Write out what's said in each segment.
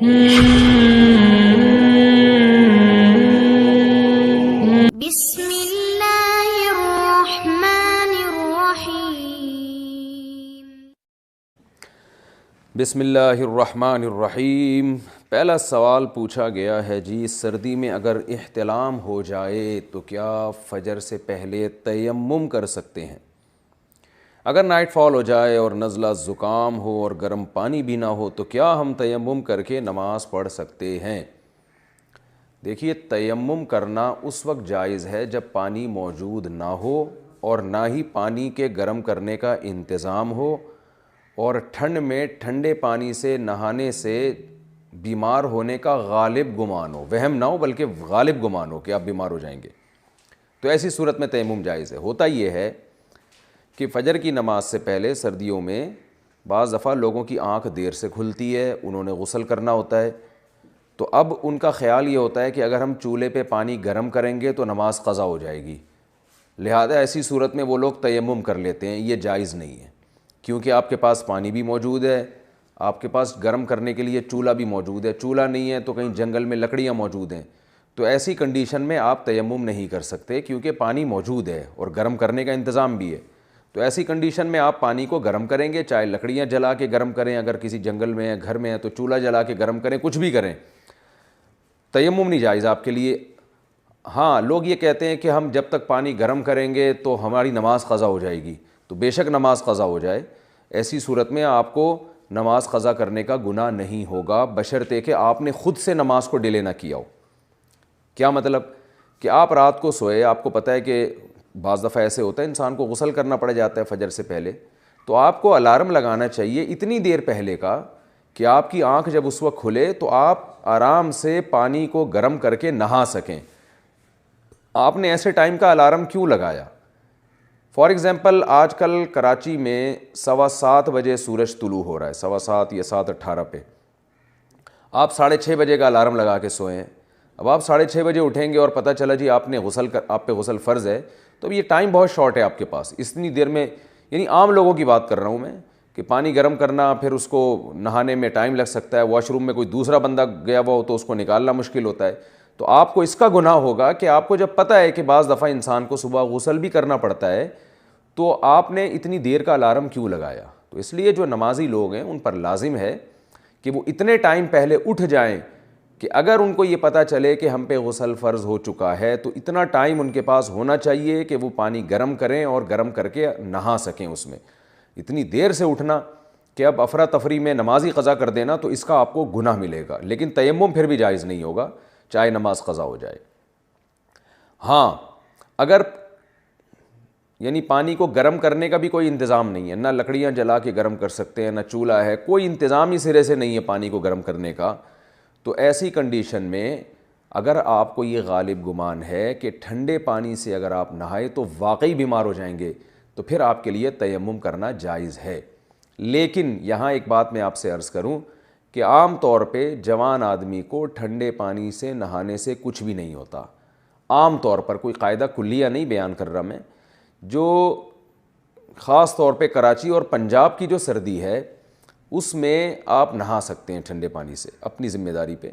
بسم اللہ الرحمن الرحیم۔ بسم اللہ الرحمن الرحیم۔ پہلا سوال پوچھا گیا ہے جی، سردی میں اگر احتلام ہو جائے تو کیا فجر سے پہلے تیمم کر سکتے ہیں؟ اگر نائٹ فال ہو جائے اور نزلہ زکام ہو اور گرم پانی بھی نہ ہو تو کیا ہم تیمم کر کے نماز پڑھ سکتے ہیں؟ دیکھیے، تیمم کرنا اس وقت جائز ہے جب پانی موجود نہ ہو اور نہ ہی پانی کے گرم کرنے کا انتظام ہو، اور ٹھنڈ میں ٹھنڈے پانی سے نہانے سے بیمار ہونے کا غالب گمان ہو، وہم نہ ہو بلکہ غالب گمان ہو کہ آپ بیمار ہو جائیں گے، تو ایسی صورت میں تیمم جائز ہے۔ ہوتا یہ ہے کہ فجر کی نماز سے پہلے سردیوں میں بعض دفعہ لوگوں کی آنکھ دیر سے کھلتی ہے، انہوں نے غسل کرنا ہوتا ہے، تو اب ان کا خیال یہ ہوتا ہے کہ اگر ہم چولہے پہ پانی گرم کریں گے تو نماز قضا ہو جائے گی، لہذا ایسی صورت میں وہ لوگ تیمم کر لیتے ہیں۔ یہ جائز نہیں ہے، کیونکہ آپ کے پاس پانی بھی موجود ہے، آپ کے پاس گرم کرنے کے لیے چولہا بھی موجود ہے، چولہا نہیں ہے تو کہیں جنگل میں لکڑیاں موجود ہیں، تو ایسی کنڈیشن میں آپ تیمم نہیں کر سکتے کیونکہ پانی موجود ہے اور گرم کرنے کا انتظام بھی ہے۔ تو ایسی کنڈیشن میں آپ پانی کو گرم کریں گے، چاہے لکڑیاں جلا کے گرم کریں، اگر کسی جنگل میں ہیں، گھر میں ہیں تو چولہا جلا کے گرم کریں، کچھ بھی کریں، تیمم نہیں جائز آپ کے لیے۔ ہاں، لوگ یہ کہتے ہیں کہ ہم جب تک پانی گرم کریں گے تو ہماری نماز قضا ہو جائے گی، تو بے شک نماز قضا ہو جائے، ایسی صورت میں آپ کو نماز قضا کرنے کا گناہ نہیں ہوگا، بشرطے کہ آپ نے خود سے نماز کو ڈیلے نہ کیا ہو۔ کیا مطلب؟ کہ آپ رات کو سوئے، آپ کو پتہ ہے کہ بعض دفعہ ایسے ہوتا ہے انسان کو غسل کرنا پڑ جاتا ہے فجر سے پہلے، تو آپ کو الارم لگانا چاہیے اتنی دیر پہلے کا کہ آپ کی آنکھ جب اس وقت کھلے تو آپ آرام سے پانی کو گرم کر کے نہا سکیں۔ آپ نے ایسے ٹائم کا الارم کیوں لگایا؟ فار ایگزامپل آج کل کراچی میں 7:15 بجے سورج طلوع ہو رہا ہے، 7:15 یا 7:18 پہ، آپ 6:30 بجے کا الارم لگا کے سوئے ہیں۔ اب آپ 6:30 بجے اٹھیں گے اور پتہ چلا جی آپ پہ غسل فرض ہے، تو یہ ٹائم بہت شارٹ ہے آپ کے پاس، اتنی دیر میں، یعنی عام لوگوں کی بات کر رہا ہوں میں، کہ پانی گرم کرنا، پھر اس کو نہانے میں ٹائم لگ سکتا ہے، واش روم میں کوئی دوسرا بندہ گیا ہوا ہو تو اس کو نکالنا مشکل ہوتا ہے، تو آپ کو اس کا گناہ ہوگا کہ آپ کو جب پتہ ہے کہ بعض دفعہ انسان کو صبح غسل بھی کرنا پڑتا ہے، تو آپ نے اتنی دیر کا الارم کیوں لگایا؟ تو اس لیے جو نمازی لوگ ہیں ان پر لازم ہے کہ وہ اتنے ٹائم پہلے اٹھ جائیں کہ اگر ان کو یہ پتہ چلے کہ ہم پہ غسل فرض ہو چکا ہے تو اتنا ٹائم ان کے پاس ہونا چاہیے کہ وہ پانی گرم کریں اور گرم کر کے نہا سکیں اس میں۔ اتنی دیر سے اٹھنا کہ اب افراتفری میں نماز ہی قضا کر دینا، تو اس کا آپ کو گناہ ملے گا، لیکن تیمم پھر بھی جائز نہیں ہوگا چاہے نماز قضا ہو جائے۔ ہاں، اگر یعنی پانی کو گرم کرنے کا بھی کوئی انتظام نہیں ہے، نہ لکڑیاں جلا کے گرم کر سکتے ہیں، نہ چولہا ہے، کوئی انتظام ہی سرے سے نہیں ہے پانی کو گرم کرنے کا، تو ایسی کنڈیشن میں اگر آپ کو یہ غالب گمان ہے کہ ٹھنڈے پانی سے اگر آپ نہائے تو واقعی بیمار ہو جائیں گے، تو پھر آپ کے لیے تیمم کرنا جائز ہے۔ لیکن یہاں ایک بات میں آپ سے عرض کروں کہ عام طور پہ جوان آدمی کو ٹھنڈے پانی سے نہانے سے کچھ بھی نہیں ہوتا، عام طور پر، کوئی قاعدہ کلیہ نہیں بیان کر رہا میں، جو خاص طور پہ کراچی اور پنجاب کی جو سردی ہے اس میں آپ نہا سکتے ہیں ٹھنڈے پانی سے اپنی ذمہ داری پہ۔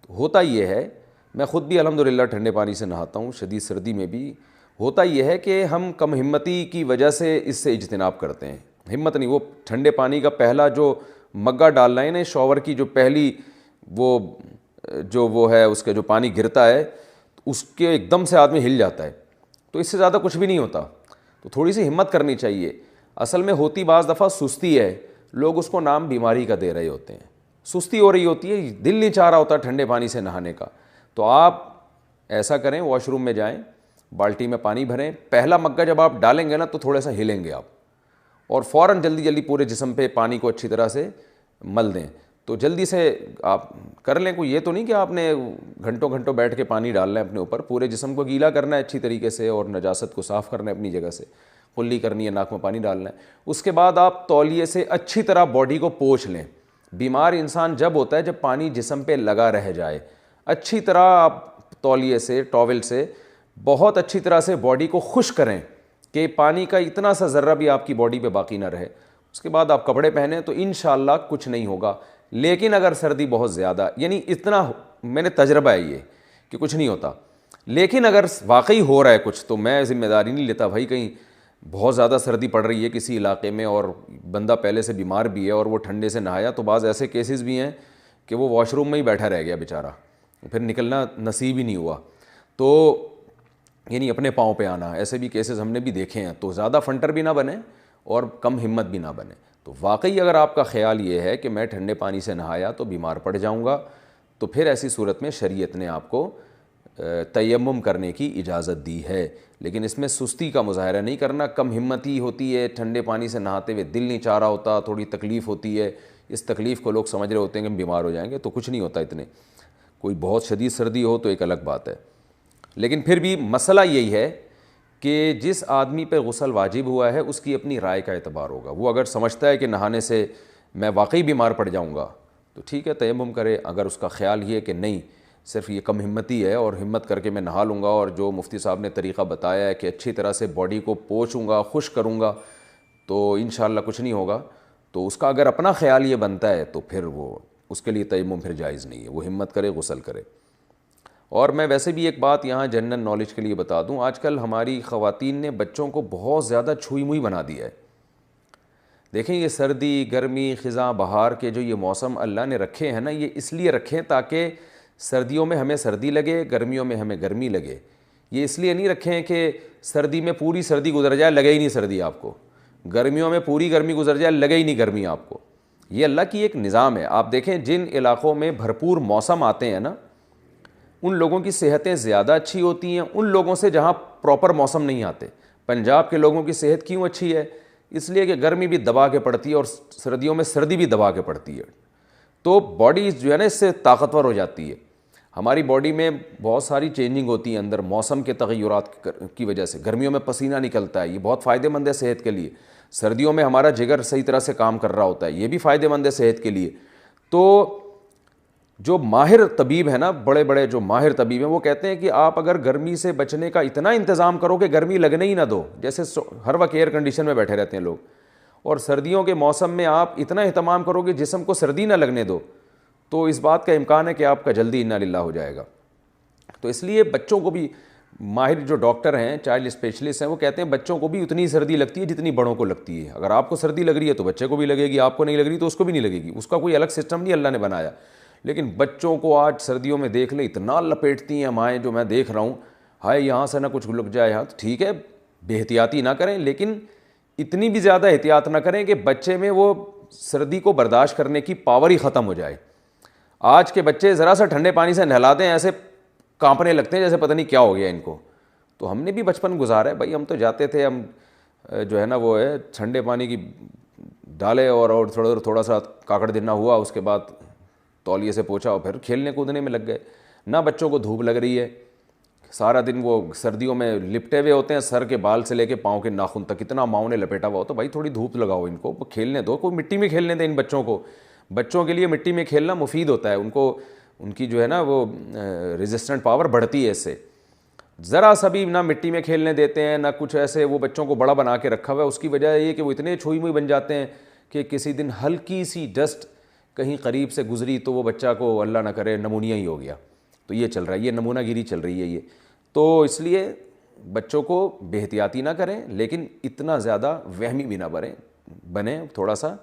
ہوتا یہ ہے، میں خود بھی الحمدللہ ٹھنڈے پانی سے نہاتا ہوں، شدید سردی میں بھی۔ ہوتا یہ ہے کہ ہم کم ہمتی کی وجہ سے اس سے اجتناب کرتے ہیں، ہمت نہیں، وہ ٹھنڈے پانی کا پہلا جو مگا ڈالنا ہے نا شاور کی جو پہلی وہ ہے اس کا جو پانی گرتا ہے، اس کے ایک دم سے آدمی ہل جاتا ہے، تو اس سے زیادہ کچھ بھی نہیں ہوتا، تو تھوڑی سی ہمت کرنی چاہیے۔ اصل میں ہوتی بعض دفعہ سستی ہے، لوگ اس کو نام بیماری کا دے رہے ہوتے ہیں، سستی ہو رہی ہوتی ہے، دل نہیں چاہ رہا ہوتا ٹھنڈے پانی سے نہانے کا، تو آپ ایسا کریں، واش روم میں جائیں، بالٹی میں پانی بھریں، پہلا مگا جب آپ ڈالیں گے نا تو تھوڑا سا ہلیں گے آپ، اور فوراً جلدی جلدی پورے جسم پہ پانی کو اچھی طرح سے مل دیں، تو جلدی سے آپ کر لیں۔ کوئی یہ تو نہیں کہ آپ نے گھنٹوں گھنٹوں بیٹھ کے پانی ڈالنا ہے اپنے اوپر، پورے جسم کو گیلا کرنا ہے اچھی طریقے سے اور نجاست کو صاف کرنا ہے اپنی جگہ سے، کلی کرنی ہے، ناک میں پانی ڈالنا ہے۔ اس کے بعد آپ تولیے سے اچھی طرح باڈی کو پوچھ لیں۔ بیمار انسان جب ہوتا ہے جب پانی جسم پہ لگا رہ جائے، اچھی طرح آپ تولیے سے، ٹاول سے بہت اچھی طرح سے باڈی کو خشک کریں کہ پانی کا اتنا سا ذرہ بھی آپ کی باڈی پہ باقی نہ رہے۔ اس کے بعد آپ کپڑے پہنیں تو انشاءاللہ کچھ نہیں ہوگا، لیکن اگر سردی بہت زیادہ، یعنی اتنا میں نے تجربہ ہے یہ کہ کچھ نہیں ہوتا، لیکن اگر واقعی ہو رہا ہے کچھ تو میں ذمہ داری نہیں لیتا بھائی، کہیں بہت زیادہ سردی پڑ رہی ہے کسی علاقے میں اور بندہ پہلے سے بیمار بھی ہے اور وہ ٹھنڈے سے نہایا، تو بعض ایسے کیسز بھی ہیں کہ وہ واش روم میں ہی بیٹھا رہ گیا بیچارہ، پھر نکلنا نصیب ہی نہیں ہوا، تو یعنی اپنے پاؤں پہ آنا، ایسے بھی کیسز ہم نے بھی دیکھے ہیں۔ تو زیادہ فنٹر بھی نہ بنے اور کم ہمت بھی نہ بنے۔ تو واقعی اگر آپ کا خیال یہ ہے کہ میں ٹھنڈے پانی سے نہایا تو بیمار پڑ جاؤں گا، تو پھر ایسی صورت میں شریعت نے آپ کو تیمم کرنے کی اجازت دی ہے، لیکن اس میں سستی کا مظاہرہ نہیں کرنا، کم ہمتی ہوتی ہے، ٹھنڈے پانی سے نہاتے ہوئے دل نہیں چاہ رہا ہوتا، تھوڑی تکلیف ہوتی ہے، اس تکلیف کو لوگ سمجھ رہے ہوتے ہیں کہ ہم بیمار ہو جائیں گے، تو کچھ نہیں ہوتا اتنے، کوئی بہت شدید سردی ہو تو ایک الگ بات ہے۔ لیکن پھر بھی مسئلہ یہی ہے کہ جس آدمی پہ غسل واجب ہوا ہے اس کی اپنی رائے کا اعتبار ہوگا، وہ اگر سمجھتا ہے کہ نہانے سے میں واقعی بیمار پڑ جاؤں گا تو ٹھیک ہے تیمم کرے، اگر اس کا خیال یہ ہے کہ نہیں صرف یہ کم ہمتی ہے اور ہمت کر کے میں نہا لوں گا اور جو مفتی صاحب نے طریقہ بتایا ہے کہ اچھی طرح سے باڈی کو پوچھوں گا، خشک کروں گا تو انشاءاللہ کچھ نہیں ہوگا، تو اس کا اگر اپنا خیال یہ بنتا ہے تو پھر وہ اس کے لیے تیمم پھر جائز نہیں ہے، وہ ہمت کرے غسل کرے۔ اور میں ویسے بھی ایک بات یہاں جنرل نالج کے لیے بتا دوں، آج کل ہماری خواتین نے بچوں کو بہت زیادہ چھوئی موئی بنا دیا ہے۔ دیکھیں یہ سردی، گرمی، خزاں، بہار کے جو یہ موسم اللہ نے رکھے ہیں نا، یہ اس لیے رکھے تاکہ سردیوں میں ہمیں سردی لگے، گرمیوں میں ہمیں گرمی لگے۔ یہ اس لیے نہیں رکھے ہیں کہ سردی میں پوری سردی گزر جائے لگے ہی نہیں سردی آپ کو، گرمیوں میں پوری گرمی گزر جائے لگے ہی نہیں گرمی آپ کو۔ یہ اللہ کی ایک نظام ہے۔ آپ دیکھیں جن علاقوں میں بھرپور موسم آتے ہیں نا، ان لوگوں کی صحتیں زیادہ اچھی ہوتی ہیں ان لوگوں سے جہاں پراپر موسم نہیں آتے۔ پنجاب کے لوگوں کی صحت کیوں اچھی ہے؟ اس لیے کہ گرمی بھی دبا کے پڑتی ہے اور سردیوں میں سردی بھی دبا کے پڑتی ہے، تو باڈی جو ہے نا اس سے طاقتور ہو جاتی ہے۔ ہماری باڈی میں بہت ساری چینجنگ ہوتی ہیں اندر موسم کے تغیرات کی وجہ سے، گرمیوں میں پسینہ نکلتا ہے، یہ بہت فائدہ مند ہے صحت کے لیے۔ سردیوں میں ہمارا جگر صحیح طرح سے کام کر رہا ہوتا ہے، یہ بھی فائدہ مند ہے صحت کے لیے۔ تو جو ماہر طبیب ہیں نا، بڑے بڑے جو ماہر طبیب ہیں، وہ کہتے ہیں کہ آپ اگر گرمی سے بچنے کا اتنا انتظام کرو کہ گرمی لگنے ہی نہ دو، جیسے ہر وقت ایئر کنڈیشن میں بیٹھے رہتے ہیں لوگ، اور سردیوں کے موسم میں آپ اتنا اہتمام کرو کہ جسم کو سردی نہ لگنے دو، تو اس بات کا امکان ہے کہ آپ کا جلدی انا للہ ہو جائے گا۔ تو اس لیے بچوں کو بھی، ماہر جو ڈاکٹر ہیں، چائلڈ اسپیشلسٹ ہیں، وہ کہتے ہیں بچوں کو بھی اتنی سردی لگتی ہے جتنی بڑوں کو لگتی ہے۔ اگر آپ کو سردی لگ رہی ہے تو بچے کو بھی لگے گی، آپ کو نہیں لگ رہی تو اس کو بھی نہیں لگے گی، اس کا کوئی الگ سسٹم نہیں اللہ نے بنایا۔ لیکن بچوں کو آج سردیوں میں دیکھ لیں اتنا لپیٹتی ہیں مائیں، جو میں دیکھ رہا ہوں، ہائے یہاں سے نہ کچھ لگ جائے، ہاں ٹھیک ہے بے احتیاطی نہ کریں، لیکن اتنی بھی زیادہ احتیاط نہ کریں کہ بچے میں وہ سردی کو برداشت کرنے کی پاور ہی ختم ہو جائے۔ آج کے بچے ذرا سا ٹھنڈے پانی سے نہلاتے ہیں ایسے کانپنے لگتے ہیں جیسے پتہ نہیں کیا ہو گیا ان کو۔ تو ہم نے بھی بچپن گزارا ہے بھائی، ہم تو جاتے تھے، ہم جو ہے نا وہ ہے ٹھنڈے پانی کی ڈالے اور تھوڑا سا کاکڑ دینا ہوا، اس کے بعد تولیے سے پوچھا اور پھر کھیلنے کودنے میں لگ گئے۔ نہ بچوں کو دھوپ لگ رہی ہے، سارا دن وہ سردیوں میں لپٹے ہوئے ہوتے ہیں، سر کے بال سے لے کے پاؤں کے ناخن تک اتنا ماؤں نے لپیٹا ہوا ہو، تو بھائی تھوڑی دھوپ لگاؤ ان کو، کھیلنے دو، کوئی مٹی میں کھیلنے دیں ان بچوں کو۔ بچوں کے لیے مٹی میں کھیلنا مفید ہوتا ہے، ان کو ان کی جو ہے نا وہ ریزسٹنٹ پاور بڑھتی ہے اس سے۔ ذرا سا بھی نہ مٹی میں کھیلنے دیتے ہیں نہ کچھ، ایسے وہ بچوں کو بڑا بنا کے رکھا ہوا ہے۔ اس کی وجہ یہ کہ وہ اتنے چھوئی موئی بن جاتے ہیں کہ کسی دن ہلکی سی ڈسٹ کہیں قریب سے گزری تو وہ بچہ کو اللہ نہ کرے نمونیا ہی ہو گیا۔ تو یہ چل رہا ہے، یہ نمونہ گیری چل رہی ہے یہ۔ تو اس لیے بچوں کو بے احتیاطی نہ کریں، لیکن اتنا زیادہ وہمی بھی نہ بنیں، تھوڑا سا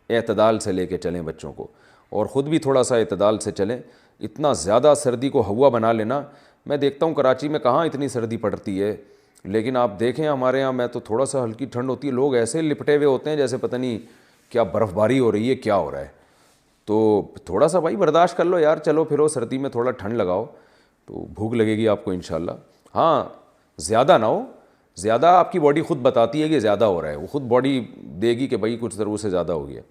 اعتدال سے لے کے چلیں بچوں کو، اور خود بھی تھوڑا سا اعتدال سے چلیں۔ اتنا زیادہ سردی کو ہوا بنا لینا، میں دیکھتا ہوں کراچی میں کہاں اتنی سردی پڑتی ہے، لیکن آپ دیکھیں ہمارے ہاں میں تو تھوڑا سا ہلکی ٹھنڈ ہوتی ہے، لوگ ایسے لپٹے ہوئے ہوتے ہیں جیسے پتہ نہیں کیا برف باری ہو رہی ہے، کیا ہو رہا ہے۔ تو تھوڑا سا بھائی برداشت کر لو یار، چلو پھرو سردی میں تھوڑا ٹھنڈ لگاؤ تو بھوک لگے گی آپ کو انشاءاللہ۔ ہاں زیادہ نہ ہو، زیادہ آپ کی باڈی خود بتاتی ہے کہ زیادہ ہو رہا ہے، وہ خود باڈی دے گی کہ بھائی کچھ ضرور سے زیادہ ہو گیا۔